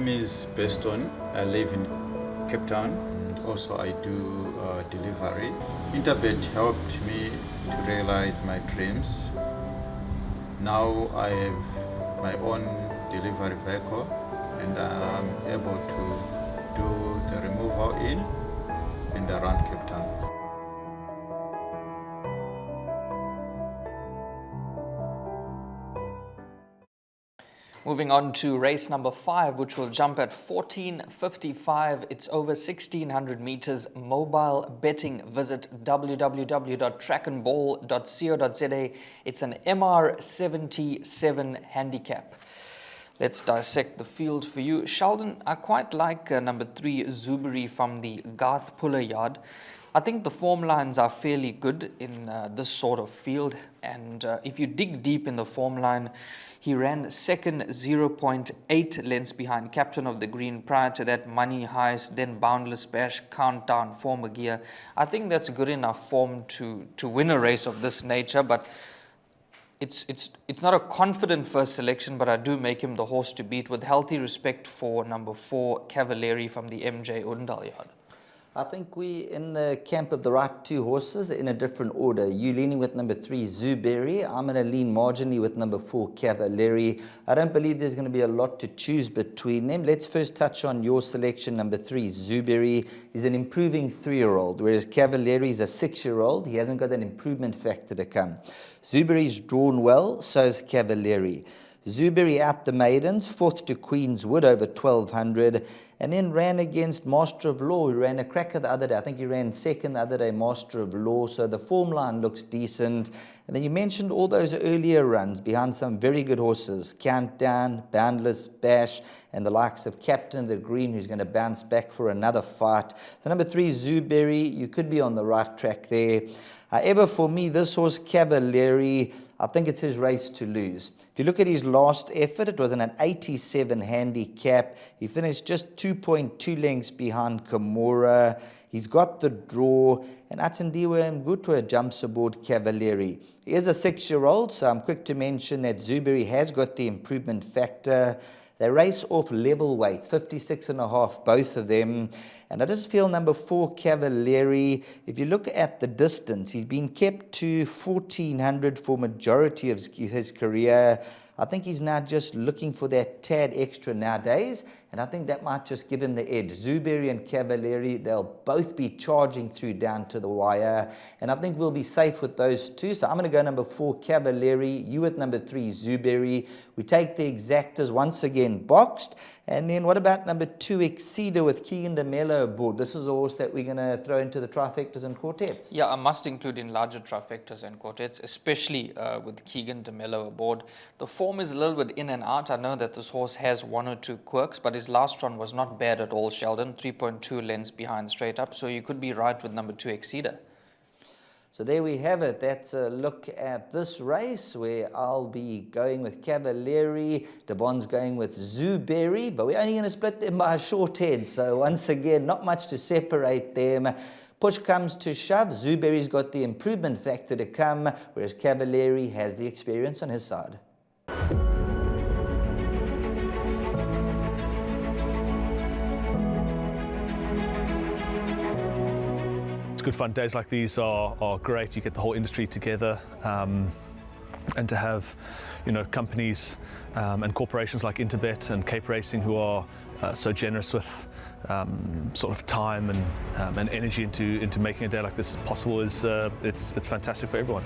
name is Beston. I live in Cape Town. Also, I do delivery. Interbet helped me to realize my dreams. Now I have my own delivery vehicle and I'm able to do the removal in and around Cape Town. Moving on to race number 5, which will jump at 14:55. It's over 1,600 meters. Mobile betting. Visit www.trackandball.co.za. It's an MR77 handicap. Let's dissect the field for you. Sheldon, I quite like number 3, Zuberi from the Garth Puller yard. I think the form lines are fairly good in this sort of field, and if you dig deep in the form line, he ran second, 0.8 lengths behind Captain of the Green. Prior to that, Money Heist, then Boundless Bash, Countdown, Former Gear. I think that's good enough form to win a race of this nature, but it's not a confident first selection, but I do make him the horse to beat with healthy respect for number 4, Cavalieri from the MJ Undal yard. I think we're in the camp of the right 2 horses in a different order. You leaning with number 3, Zuberi. I'm going to lean marginally with number 4, Cavalieri. I don't believe there's going to be a lot to choose between them. Let's first touch on your selection, number 3, Zuberi. He's an improving 3-year-old, whereas Cavalieri is a 6-year-old. He hasn't got an improvement factor to come. Zuberi's drawn well, so is Cavalieri. Zuberi out the maidens, 4th to Queenswood over 1,200, and then ran against Master of Law, who ran a cracker the other day. I think he ran second the other day, Master of Law, so the form line looks decent. And then you mentioned all those earlier runs behind some very good horses, Countdown, Boundless Bash, and the likes of Captain of the Green, who's going to bounce back for another fight. So number 3, Zuberi, you could be on the right track there. However, for me, this horse, Cavalieri, I think it's his race to lose. If you look at his last effort, it was an 87 handicap. He finished just 2.2 lengths behind Kimura. He's got the draw, and Atandiwe Mgutwe jumps aboard Cavalieri. He is a 6-year-old, so I'm quick to mention that Zuberi has got the improvement factor. They race off level weights, 56.5, both of them. And I just feel number 4, Cavalieri, if you look at the distance, he's been kept to 1,400 for majority of his career. I think he's now just looking for that tad extra nowadays, and I think that might just give him the edge. Zuberi and Cavalieri, they'll both be charging through down to the wire, and I think we'll be safe with those 2. So I'm going to go number 4, Cavalieri, you with number 3, Zuberi. We take the exactas once again boxed, and then what about number 2, Exceeder with Keegan de Mello aboard? This is a horse that we're going to throw into the trifectas and quartets. Yeah, I must include in larger trifectas and quartets, especially with Keegan de Mello aboard. The form is a little bit in and out. I know that this horse has 1 or 2 quirks, but his last run was not bad at all, Sheldon. 3.2 lengths behind straight up, so you could be right with number 2, Exceeder. So there we have it. That's a look at this race where I'll be going with Cavalieri, Devon's going with Zuberi, but we're only going to split them by a short head. So once again, not much to separate them. Push comes to shove. Zuberi's got the improvement factor to come, whereas Cavalieri has the experience on his side. Good fun. Days like these are great. You get the whole industry together, and to have, companies and corporations like Interbet and Cape Racing who are so generous with sort of time and energy into making a day like this possible is it's fantastic for everyone.